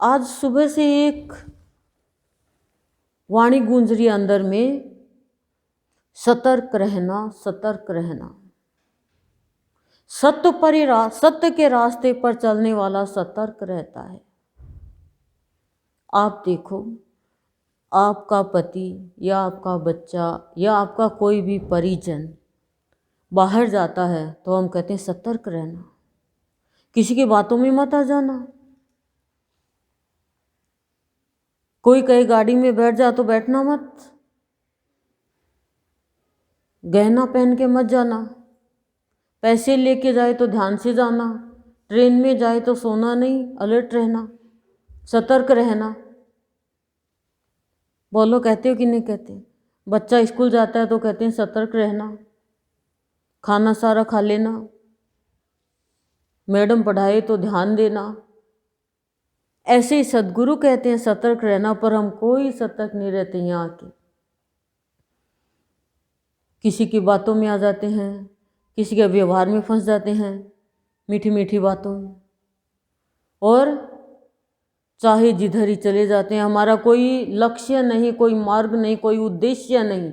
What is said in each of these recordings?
आज सुबह से एक वाणी गूंज रही अंदर में, सतर्क रहना, सतर्क रहना। सत्य के रास्ते पर चलने वाला सतर्क रहता है। आप देखो, आपका पति या आपका बच्चा या आपका कोई भी परिजन बाहर जाता है तो हम कहते हैं सतर्क रहना, किसी की बातों में मत आ जाना। कोई कहीं गाड़ी में बैठ जा तो बैठना मत, गहना पहन के मत जाना, पैसे लेके जाए तो ध्यान से जाना, ट्रेन में जाए तो सोना नहीं, अलर्ट रहना, सतर्क रहना। बोलो, कहते हो कि नहीं कहते? बच्चा स्कूल जाता है तो कहते हैं सतर्क रहना, खाना सारा खा लेना, मैडम पढ़ाए तो ध्यान देना। ऐसे ही सद्गुरु कहते हैं सतर्क रहना, पर हम कोई सतर्क नहीं रहते। यहाँ आके किसी की बातों में आ जाते हैं, किसी के व्यवहार में फंस जाते हैं, मीठी मीठी बातों में, और चाहे जिधर ही चले जाते हैं। हमारा कोई लक्ष्य नहीं, कोई मार्ग नहीं, कोई उद्देश्य नहीं।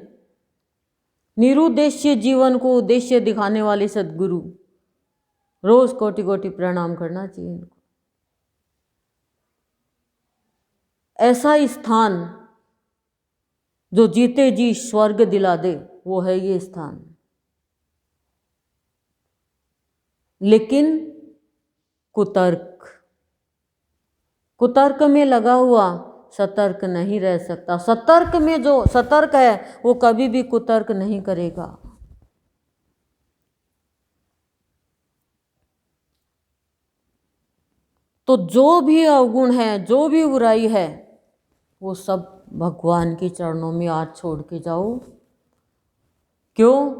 निरुद्देश्य जीवन को उद्देश्य दिखाने वाले सद्गुरु, रोज कोटि कोटि प्रणाम करना चाहिए इनको। ऐसा स्थान जो जीते जी स्वर्ग दिला दे, वो है ये स्थान। लेकिन कुतर्क में लगा हुआ सतर्क नहीं रह सकता। सतर्क में जो सतर्क है वो कभी भी कुतर्क नहीं करेगा। तो जो भी अवगुण है, जो भी बुराई है, वो सब भगवान के चरणों में आज छोड़ के जाओ। क्यों?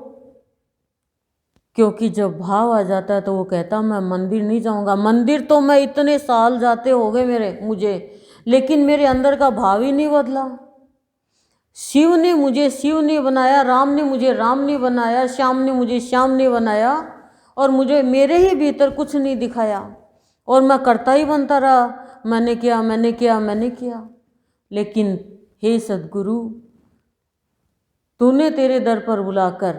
क्योंकि जब भाव आ जाता है तो वो कहता मैं मंदिर नहीं जाऊंगा। मंदिर तो मैं इतने साल जाते हो गए मुझे, लेकिन मेरे अंदर का भाव ही नहीं बदला। शिव ने मुझे शिव ने बनाया, राम ने मुझे राम ने बनाया, श्याम ने मुझे श्याम ने बनाया, और मुझे मेरे ही भीतर कुछ नहीं दिखाया, और मैं करता ही बनता रहा, मैंने किया मैंने किया मैंने किया। लेकिन हे सद्गुरु, तूने तेरे दर पर बुलाकर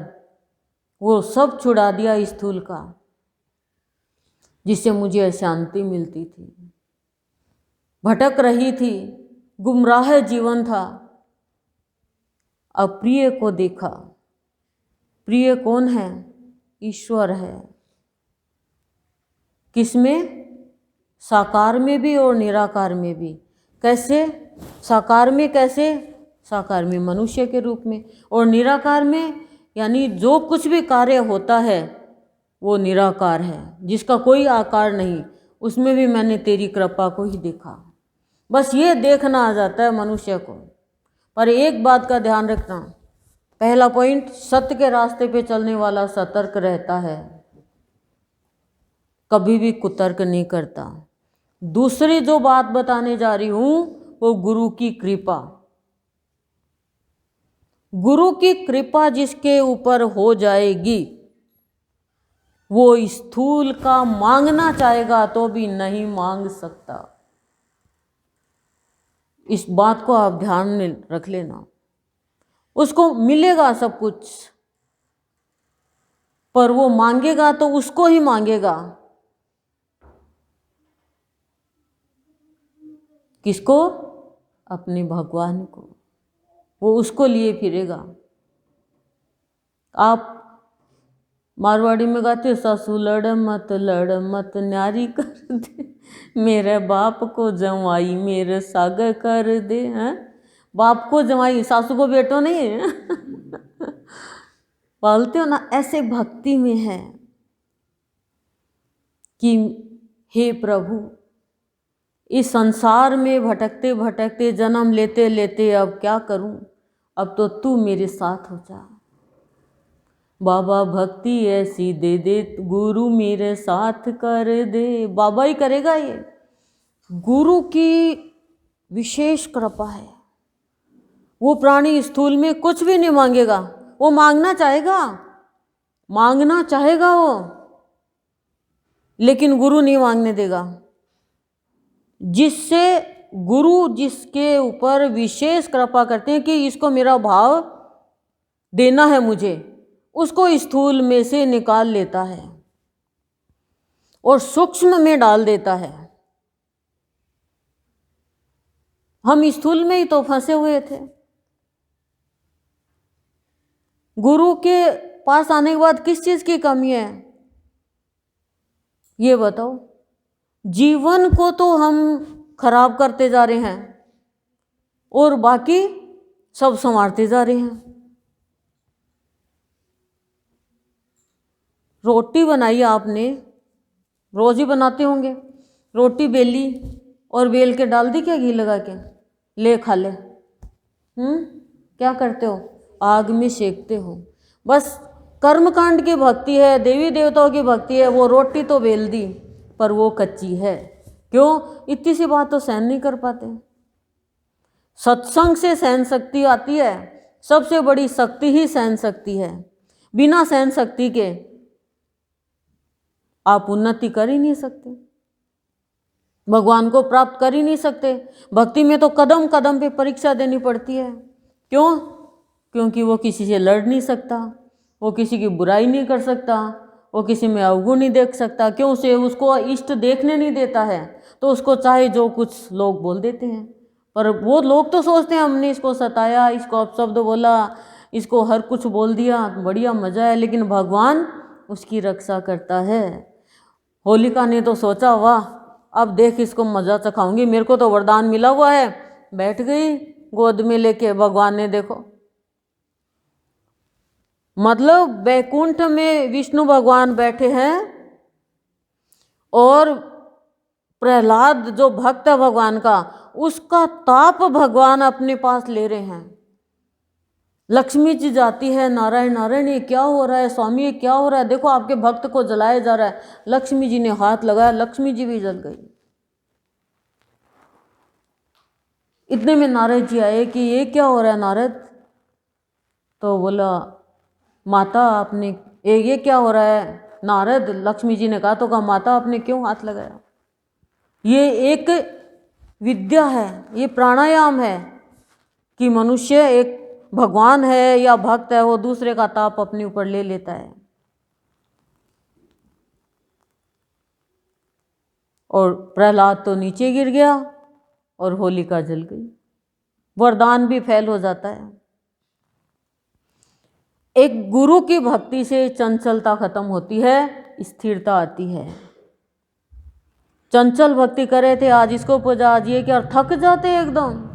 वो सब छुड़ा दिया स्थूल का, जिससे मुझे अशांति मिलती थी, भटक रही थी, गुमराह जीवन था। अब प्रिय को देखा। प्रिय कौन है? ईश्वर है। किसमें? साकार में भी और निराकार में भी। कैसे? साकार में कैसे? साकार में मनुष्य के रूप में, और निराकार में यानी जो कुछ भी कार्य होता है वो निराकार है, जिसका कोई आकार नहीं। उसमें भी मैंने तेरी कृपा को ही देखा। बस ये देखना आ जाता है मनुष्य को। पर एक बात का ध्यान रखना, पहला पॉइंट, सत्य के रास्ते पे चलने वाला सतर्क रहता है, कभी भी कुतर्क नहीं करता। दूसरी जो बात बताने जा रही हूँ वो गुरु की कृपा। गुरु की कृपा जिसके ऊपर हो जाएगी, वो स्थूल का मांगना चाहेगा तो भी नहीं मांग सकता। इस बात को आप ध्यान में रख लेना। उसको मिलेगा सब कुछ, पर वो मांगेगा तो उसको ही मांगेगा। किसको? अपने भगवान को। वो उसको लिए फिरेगा। आप मारवाड़ी में गाते हो, सासू लड़ मत न्यारी कर दे, मेरे बाप को जवाई मेरे सागर कर दे। हैं? बाप को जवाई, सासू को बेटो नहीं है। बोलते हो ना, ऐसे भक्ति में है कि हे प्रभु, इस संसार में भटकते भटकते, जन्म लेते लेते अब क्या करूं, अब तो तू मेरे साथ हो जा। बाबा भक्ति ऐसी दे दे, गुरु मेरे साथ कर दे। बाबा ही करेगा ये। गुरु की विशेष कृपा है। वो प्राणी स्थूल में कुछ भी नहीं मांगेगा, वो मांगना चाहेगा वो, लेकिन गुरु नहीं मांगने देगा। जिससे गुरु जिसके ऊपर विशेष कृपा करते हैं कि इसको मेरा भाव देना है मुझे, उसको स्थूल में से निकाल लेता है और सूक्ष्म में डाल देता है। हम स्थूल में ही तो फंसे हुए थे। गुरु के पास आने के बाद किस चीज की कमी है ये बताओ? जीवन को तो हम खराब करते जा रहे हैं और बाकी सब संवारते जा रहे हैं। रोटी बनाई आपने, रोज ही बनाते होंगे, रोटी बेली और बेल के डाल दी क्या घी लगा के, ले खा ले। क्या करते हो? आग में सेकते हो। बस कर्मकांड की भक्ति है, देवी देवताओं की भक्ति है। वो रोटी तो बेल दी पर वो कच्ची है। क्यों? इतनी सी बात तो सहन नहीं कर पाते। सत्संग से सहन शक्ति आती है। सबसे बड़ी शक्ति ही सहन शक्ति है। बिना सहन शक्ति के आप उन्नति कर ही नहीं सकते, भगवान को प्राप्त कर ही नहीं सकते। भक्ति में तो कदम कदम पे परीक्षा देनी पड़ती है। क्यों? क्योंकि वो किसी से लड़ नहीं सकता, वो किसी की बुराई नहीं कर सकता, वो किसी में अवगुण नहीं देख सकता। क्यों? से उसको इष्ट देखने नहीं देता है, तो उसको चाहे जो कुछ लोग बोल देते हैं। पर वो लोग तो सोचते हैं हमने इसको सताया, इसको अपशब्द बोला, इसको हर कुछ बोल दिया, बढ़िया मजा है। लेकिन भगवान उसकी रक्षा करता है। होलिका ने तो सोचा वाह अब देख इसको मजा चखाऊंगी, मेरे को तो वरदान मिला हुआ है। बैठ गई गोद में लेके। भगवान ने देखो, मतलब बैकुंठ में विष्णु भगवान बैठे हैं और प्रहलाद जो भक्त है भगवान का, उसका ताप भगवान अपने पास ले रहे हैं। लक्ष्मी जी जाती है, नारायण नारायण ये क्या हो रहा है स्वामी, ये क्या हो रहा है, देखो आपके भक्त को जलाया जा रहा है। लक्ष्मी जी ने हाथ लगाया, लक्ष्मी जी भी जल गई। इतने में नारद जी आए कि ये क्या हो रहा है नारद? तो बोला माता आपने ये क्या हो रहा है नारद? लक्ष्मी जी ने कहा तो कहा माता आपने क्यों हाथ लगाया? ये एक विद्या है, ये प्राणायाम है कि मनुष्य एक भगवान है या भक्त है, वो दूसरे का ताप अपने ऊपर ले लेता है। और प्रहलाद तो नीचे गिर गया और होलिका जल गई। वरदान भी फेल हो जाता है। एक गुरु की भक्ति से चंचलता खत्म होती है, स्थिरता आती है। चंचल भक्ति करे थे, आज इसको पूजा, आज ये क्या, थक जाते एकदम।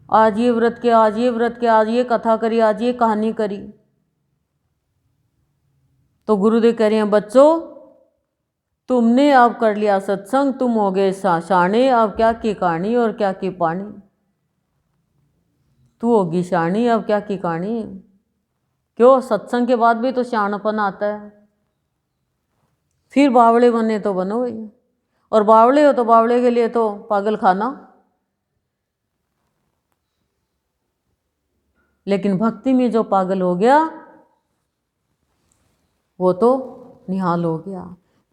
आज ये व्रत के, आज ये व्रत के, आज ये कथा करी, आज ये कहानी करी। तो गुरुदेव कह रहे हैं बच्चों तुमने अब कर लिया सत्संग, तुम हो गए शाणे, अब क्या की कहानी और क्या की पानी। तू होगी शाणी, अब क्या की कहानी। क्यों? सत्संग के बाद भी तो शाणपन आता है। फिर बावड़े बने तो बनो भाई, और बावड़े हो तो बावड़े के लिए तो पागल खाना। लेकिन भक्ति में जो पागल हो गया वो तो निहाल हो गया।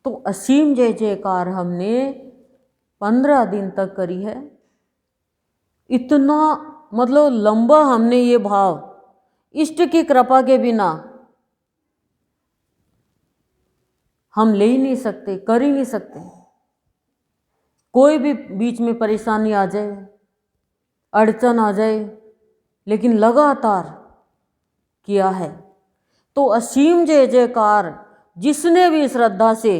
तो असीम जय जयकार हमने 15 दिन तक करी है। इतना मतलब लंबा हमने ये भाव इष्ट की कृपा के बिना हम ले ही नहीं सकते, कर ही नहीं सकते। कोई भी बीच में परेशानी आ जाए, अड़चन आ जाए, लेकिन लगातार किया है तो असीम जय जयकार जिसने भी श्रद्धा से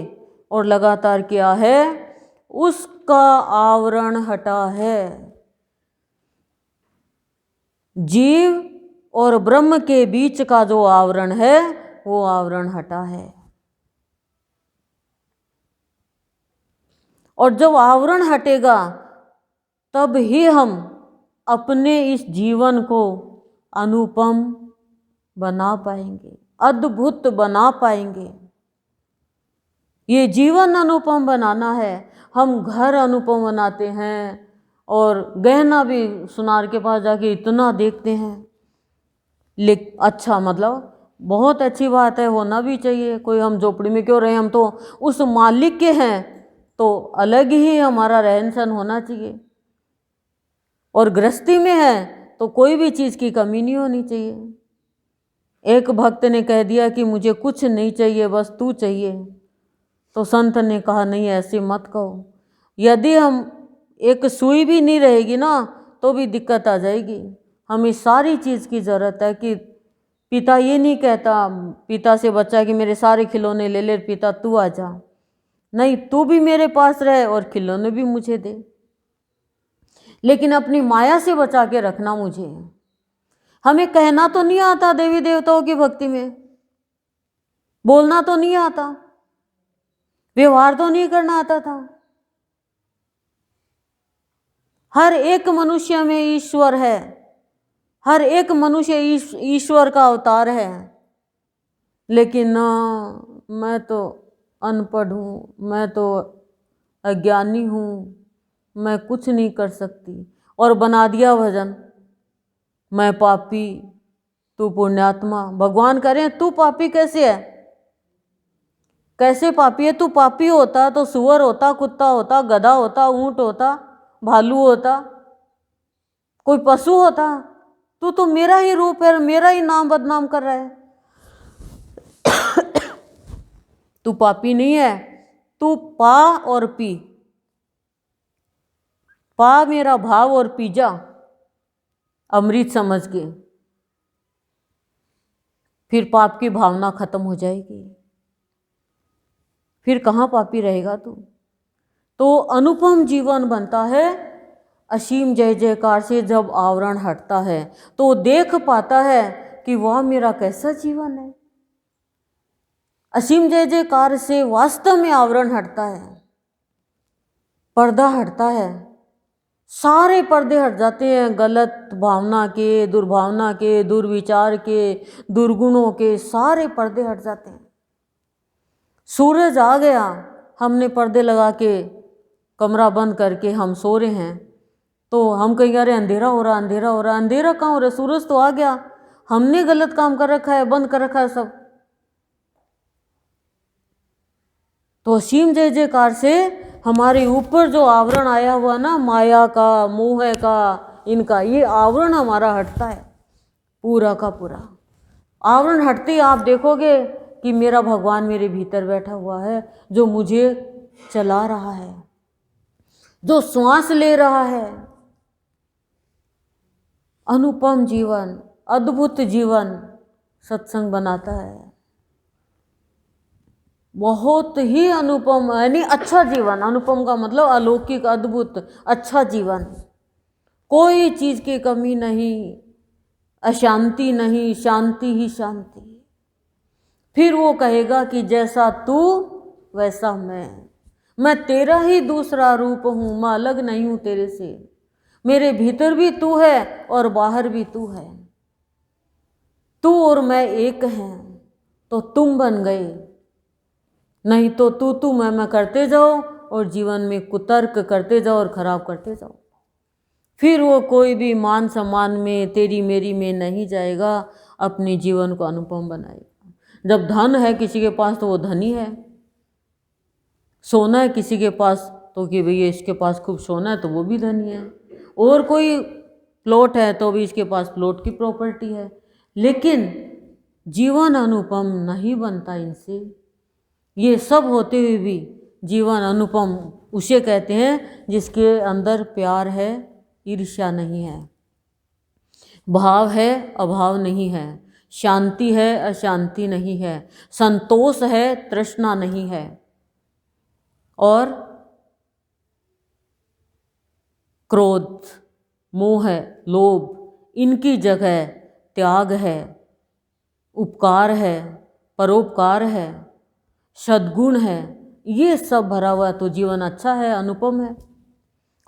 और लगातार किया है उसका आवरण हटा है। जीव और ब्रह्म के बीच का जो आवरण है वो आवरण हटा है। और जब आवरण हटेगा तब ही हम अपने इस जीवन को अनुपम बना पाएंगे, अद्भुत बना पाएंगे। ये जीवन अनुपम बनाना है। हम घर अनुपम बनाते हैं और गहना भी सुनार के पास जाके इतना देखते हैं। लेकिन अच्छा मतलब बहुत अच्छी बात है, होना भी चाहिए। कोई हम झोपड़ी में क्यों रहे, हम तो उस मालिक के हैं तो अलग ही हमारा रहन सहन होना चाहिए। और गृहस्थी में है तो कोई भी चीज़ की कमी नहीं होनी चाहिए। एक भक्त ने कह दिया कि मुझे कुछ नहीं चाहिए, बस तू चाहिए, तो संत ने कहा नहीं, ऐसे मत कहो। यदि हम एक सुई भी नहीं रहेगी ना तो भी दिक्कत आ जाएगी। हमें सारी चीज़ की ज़रूरत है। कि पिता ये नहीं कहता पिता से बच्चा कि मेरे सारे खिलौने ले ले, पिता तू आ जा, नहीं, तू भी मेरे पास रहे और खिलौने भी मुझे दे, लेकिन अपनी माया से बचा के रखना मुझे। हमें कहना तो नहीं आता देवी देवताओं की भक्ति में, बोलना तो नहीं आता, व्यवहार तो नहीं करना आता था। हर एक मनुष्य में ईश्वर है, हर एक मनुष्य ईश्वर का अवतार है, लेकिन ना, मैं तो अनपढ़ हूँ, मैं तो अज्ञानी हूँ, मैं कुछ नहीं कर सकती, और बना दिया भजन, मैं पापी तू पुण्यात्मा। भगवान कह रहे हैं तू पापी कैसे है, कैसे पापी है? तू पापी होता तो सुअर होता, कुत्ता होता, गधा होता, ऊंट होता, भालू होता, कोई पशु होता। तू तो मेरा ही रूप है, मेरा ही नाम बदनाम कर रहा है। तू पापी नहीं है, तू पा और पी, पा मेरा भाव और पी जा अमृत समझ के, फिर पाप की भावना खत्म हो जाएगी, फिर कहाँ पापी रहेगा तू। तो अनुपम जीवन बनता है असीम जय जयकार से। जब आवरण हटता है तो देख पाता है कि वह मेरा कैसा जीवन है। असीम जय जयकार से वास्तव में आवरण हटता है, पर्दा हटता है, सारे पर्दे हट जाते हैं, गलत भावना के, दुर्भावना के, दुर्विचार के, दुर्गुणों के, सारे पर्दे हट जाते हैं। सूरज आ गया, हमने पर्दे लगा के कमरा बंद करके हम सो रहे हैं, तो हम कहेंगे अरे अंधेरा हो रहा, अंधेरा हो रहा। अंधेरा कहाँ हो रहा, सूरज तो आ गया, हमने गलत काम कर रखा है, बंद कर रखा है सब। तो असीम जय जयकार से हमारे ऊपर जो आवरण आया हुआ ना, माया का, मोह का, इनका, ये आवरण हमारा हटता है पूरा का पूरा। आवरण हटते ही आप देखोगे कि मेरा भगवान मेरे भीतर बैठा हुआ है, जो मुझे चला रहा है, जो श्वास ले रहा है। अनुपम जीवन, अद्भुत जीवन सत्संग बनाता है। बहुत ही अनुपम, यानी अच्छा जीवन। अनुपम का मतलब अलौकिक, अद्भुत, अच्छा जीवन, कोई चीज की कमी नहीं, अशांति नहीं, शांति ही शांति। फिर वो कहेगा कि जैसा तू वैसा मैं तेरा ही दूसरा रूप हूँ, मैं अलग नहीं हूँ तेरे से। मेरे भीतर भी तू है और बाहर भी तू है, तू और मैं एक हैं, तो तुम बन गए। नहीं तो तू मैं करते जाओ और जीवन में कुतर्क करते जाओ और खराब करते जाओ। फिर वो कोई भी मान सम्मान में, तेरी मेरी में नहीं जाएगा, अपने जीवन को अनुपम बनाएगा। जब धन है किसी के पास तो वो धनी है, सोना है किसी के पास तो कि भैया इसके पास खूब सोना है तो वो भी धनी है, और कोई प्लॉट है तो भी इसके पास प्लॉट की प्रॉपर्टी है। लेकिन जीवन अनुपम नहीं बनता इनसे। ये सब होते हुए भी जीवन अनुपम उसे कहते हैं जिसके अंदर प्यार है, ईर्ष्या नहीं है, भाव है, अभाव नहीं है, शांति है, अशांति नहीं है, संतोष है, तृष्णा नहीं है, और क्रोध, मोह, लोभ, इनकी जगह त्याग है, उपकार है, परोपकार है, सद्गुण है। ये सब भरा हुआ तो जीवन अच्छा है, अनुपम है।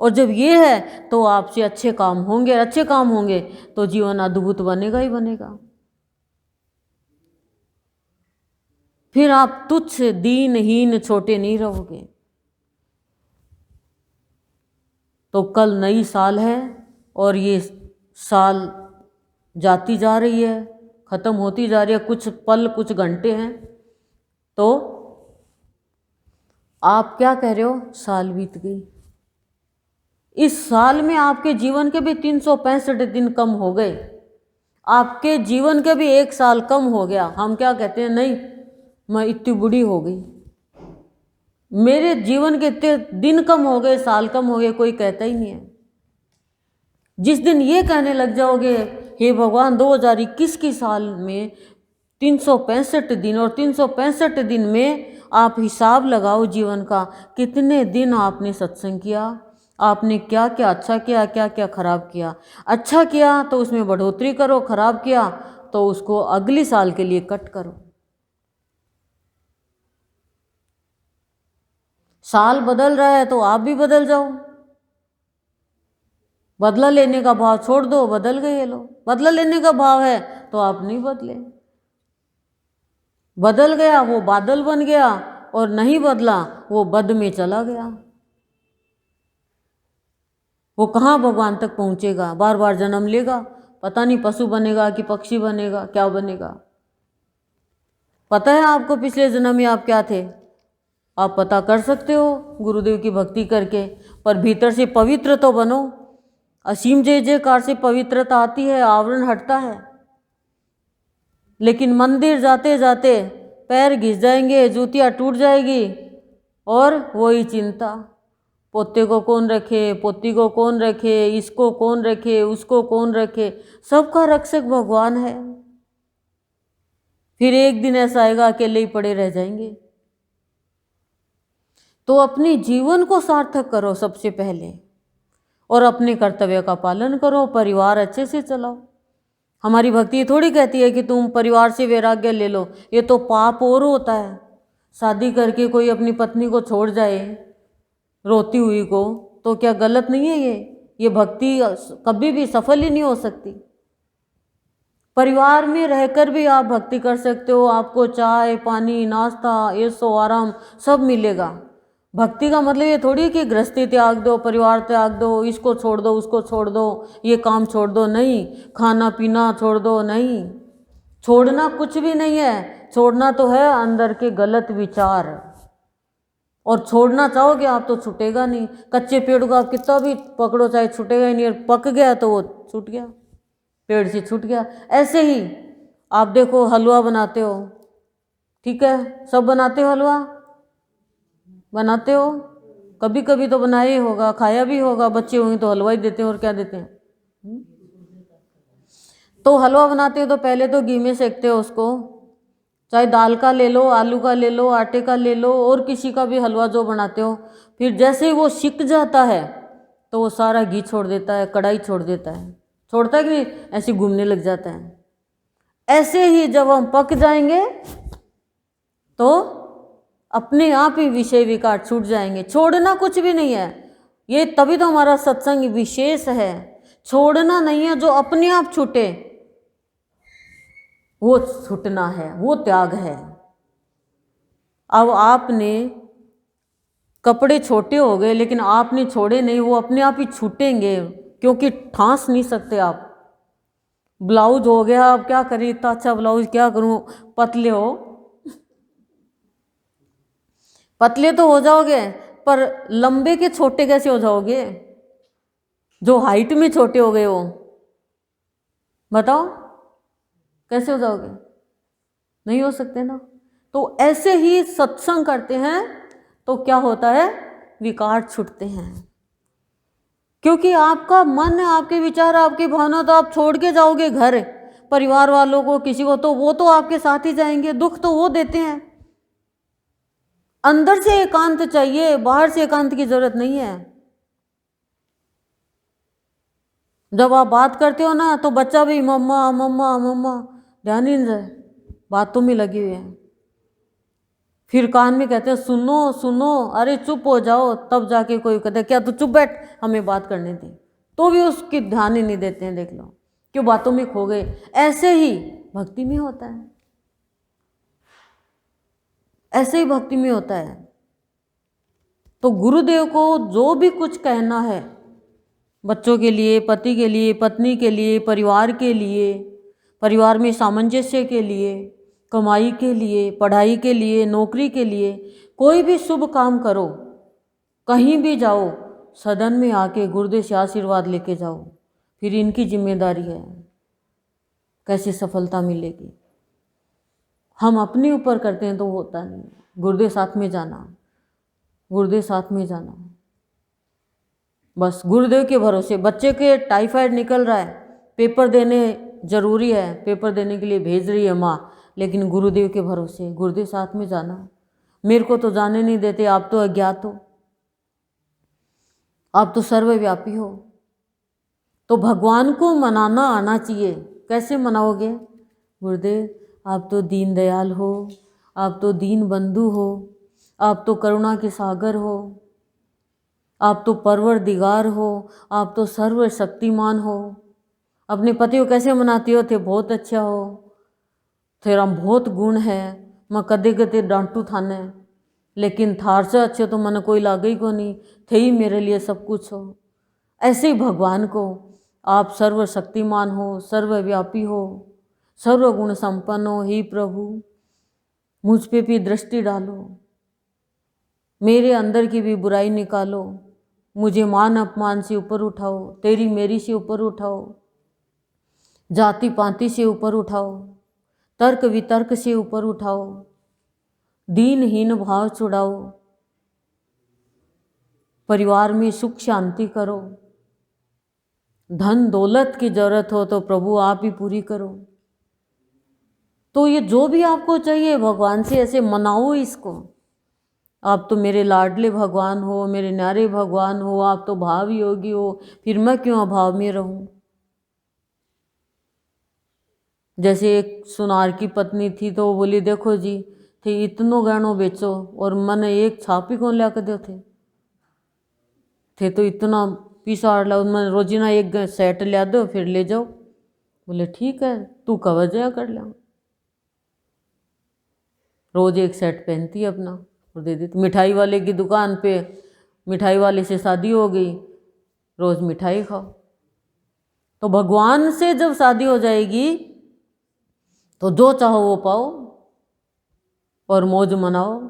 और जब ये है तो आपसे अच्छे काम होंगे, अच्छे काम होंगे तो जीवन अद्भुत बनेगा ही बनेगा। फिर आप तुच्छ, दीनहीन, छोटे नहीं रहोगे। तो कल नई साल है और ये साल जाती जा रही है, ख़त्म होती जा रही है, कुछ पल, कुछ घंटे हैं। तो आप क्या कह रहे हो, साल बीत गई। इस साल में आपके जीवन के भी 365 दिन कम हो गए, आपके जीवन के भी 1 साल कम हो गया। हम क्या कहते हैं, नहीं मैं इतनी बूढ़ी हो गई, मेरे जीवन के इतने दिन कम हो गए, साल कम हो गए, कोई कहता ही नहीं है। जिस दिन ये कहने लग जाओगे, हे भगवान 2021 की साल में 365 दिन, और 365 दिन में आप हिसाब लगाओ जीवन का, कितने दिन आपने सत्संग किया, आपने क्या क्या अच्छा किया, क्या क्या खराब किया। अच्छा किया तो उसमें बढ़ोतरी करो, खराब किया तो उसको अगली साल के लिए कट करो। साल बदल रहा है तो आप भी बदल जाओ। बदला लेने का भाव छोड़ दो, बदल गए ये लोग। बदला लेने का भाव है तो आप नहीं बदले, बदल गया वो बादल बन गया, और नहीं बदला वो बद में चला गया। वो कहाँ भगवान तक पहुँचेगा, बार बार जन्म लेगा, पता नहीं पशु बनेगा कि पक्षी बनेगा, क्या बनेगा। पता है आपको पिछले जन्म में आप क्या थे, आप पता कर सकते हो गुरुदेव की भक्ति करके, पर भीतर से पवित्र तो बनो। असीम जय जयकार से पवित्रता आती है, आवरण हटता है। लेकिन मंदिर जाते जाते पैर घिस जाएंगे, जूतियाँ टूट जाएगी, और वही चिंता, पोते को कौन रखे, पोती को कौन रखे, इसको कौन रखे, उसको कौन रखे। सबका रक्षक भगवान है। फिर एक दिन ऐसा आएगा अकेले ही पड़े रह जाएंगे। तो अपने जीवन को सार्थक करो सबसे पहले, और अपने कर्तव्य का पालन करो, परिवार अच्छे से चलाओ। हमारी भक्ति थोड़ी कहती है कि तुम परिवार से वैराग्य ले लो, ये तो पाप और होता है। शादी करके कोई अपनी पत्नी को छोड़ जाए रोती हुई को, तो क्या गलत नहीं है ये भक्ति कभी भी सफल ही नहीं हो सकती। परिवार में रहकर भी आप भक्ति कर सकते हो, आपको चाय पानी नाश्ता ऐशो आराम सब मिलेगा। भक्ति का मतलब ये थोड़ी कि गृहस्थी त्याग दो, परिवार त्याग दो, इसको छोड़ दो, उसको छोड़ दो, ये काम छोड़ दो, नहीं, खाना पीना छोड़ दो, नहीं। छोड़ना कुछ भी नहीं है, छोड़ना तो है अंदर के गलत विचार, और छोड़ना चाहोगे आप तो छूटेगा नहीं। कच्चे पेड़ को आप कितना भी पकड़ो चाहे छूटेगा ही नहीं, और पक गया तो वो छूट गया, पेड़ से छूट गया। ऐसे ही आप देखो, हलवा बनाते हो, ठीक है, सब बनाते हो, हलवा बनाते हो, कभी कभी तो बनाया ही होगा, खाया भी होगा, बच्चे होंगे तो हलवा ही देते हैं, और क्या देते हैं। तो हलवा बनाते हो तो पहले तो घी में सेकते हो उसको, चाहे दाल का ले लो, आलू का ले लो, आटे का ले लो, और किसी का भी हलवा जो बनाते हो। फिर जैसे ही वो सिक जाता है तो वो सारा घी छोड़ देता है, कढ़ाई छोड़ देता है, छोड़ता है कि नहीं, ऐसे घूमने लग जाता है। ऐसे ही जब हम पक जाएंगे तो अपने आप ही विषय विकार छूट जाएंगे। छोड़ना कुछ भी नहीं है, ये तभी तो हमारा सत्संग विशेष है। छोड़ना नहीं है, जो अपने आप छूटे वो छूटना है, वो त्याग है। अब आपने कपड़े छोटे हो गए लेकिन आपने छोड़े नहीं, वो अपने आप ही छूटेंगे, क्योंकि ठांस नहीं सकते आप। ब्लाउज हो गया, अब क्या करें, इतना अच्छा ब्लाउज क्या करूं, पतले हो, पतले तो हो जाओगे, पर लंबे के छोटे कैसे हो जाओगे, जो हाइट में छोटे हो गए हो, बताओ कैसे हो जाओगे, नहीं हो सकते ना। तो ऐसे ही सत्संग करते हैं तो क्या होता है, विकार छूटते हैं, क्योंकि आपका मन, आपके विचार, आपकी भावना तो आप छोड़ के जाओगे घर, परिवार वालों को, किसी को, तो वो तो आपके साथ ही जाएंगे, दुख तो वो देते हैं। अंदर से एकांत चाहिए, बाहर से एकांत की जरूरत नहीं है। जब आप बात करते हो ना तो बच्चा भी मम्मा मम्मा मम्मा, ध्यान ही नहीं जाए, बातों में लगी हुई है। फिर कान में कहते हैं सुनो सुनो, अरे चुप हो जाओ, तब जाके कोई कहता है क्या तू चुप बैठ, हमें बात करने दे, तो भी उसकी ध्यान ही नहीं देते हैं। देख लो क्यों, बातों में खो गए। ऐसे ही भक्ति में होता है, ऐसे ही भक्ति में होता है। तो गुरुदेव को जो भी कुछ कहना है, बच्चों के लिए, पति के लिए, पत्नी के लिए, परिवार के लिए, परिवार में सामंजस्य के लिए, कमाई के लिए, पढ़ाई के लिए, नौकरी के लिए, कोई भी शुभ काम करो, कहीं भी जाओ, सदन में आके गुरुदेव से आशीर्वाद लेके जाओ, फिर इनकी जिम्मेदारी है कैसे सफलता मिलेगी। हम अपने ऊपर करते हैं तो होता नहीं। गुरुदेव साथ में जाना, गुरुदेव साथ में जाना, बस गुरुदेव के भरोसे। बच्चे के टाइफाइड निकल रहा है, पेपर देने जरूरी है, पेपर देने के लिए भेज रही है माँ, लेकिन गुरुदेव के भरोसे, गुरुदेव साथ में जाना। मेरे को तो जाने नहीं देते, आप तो अज्ञात हो, आप तो सर्वव्यापी हो। तो भगवान को मनाना आना चाहिए। कैसे मनाओगे? गुरुदेव आप तो दीन दयाल हो, आप तो दीन बंधु हो, आप तो करुणा के सागर हो, आप तो परवरदिगार हो, आप तो सर्वशक्तिमान हो। अपने पति को कैसे मनाती हो? थे बहुत अच्छा हो, तेरा बहुत गुण है, मैं कदे कदे डांटू थाने, लेकिन थार से अच्छे तो मन कोई लागे ही को नहीं, थे ही मेरे लिए सब कुछ हो। ऐसे ही भगवान को, आप सर्वशक्तिमान हो, सर्वव्यापी हो, सर्वगुण संपन्न हो। हे प्रभु मुझ पे भी दृष्टि डालो, मेरे अंदर की भी बुराई निकालो, मुझे मान अपमान से ऊपर उठाओ, तेरी मेरी से ऊपर उठाओ, जाति पाति से ऊपर उठाओ, तर्क वितर्क से ऊपर उठाओ, दीनहीन भाव छुड़ाओ, परिवार में सुख शांति करो, धन दौलत की जरूरत हो तो प्रभु आप ही पूरी करो। तो ये जो भी आपको चाहिए भगवान से ऐसे मनाओ इसको। आप तो मेरे लाडले भगवान हो, मेरे न्यारे भगवान हो, आप तो भाव योगी हो, फिर मैं क्यों अभाव में रहूं। जैसे एक सुनार की पत्नी थी तो वो बोली देखो जी थे इतनो गहनो बेचो और मैंने एक छापी कौन ला कर दो थे तो इतना पिसाड़ ला, मैंने रोजीना एक सेट लिया दो फिर ले जाओ। बोले ठीक है तू कवर जया कर ला। रोज एक सेट पहनती है अपना और दे देती। मिठाई वाले की दुकान पे मिठाई वाले से शादी हो गई, रोज मिठाई खाओ। तो भगवान से जब शादी हो जाएगी तो जो चाहो वो पाओ और मौज मनाओ।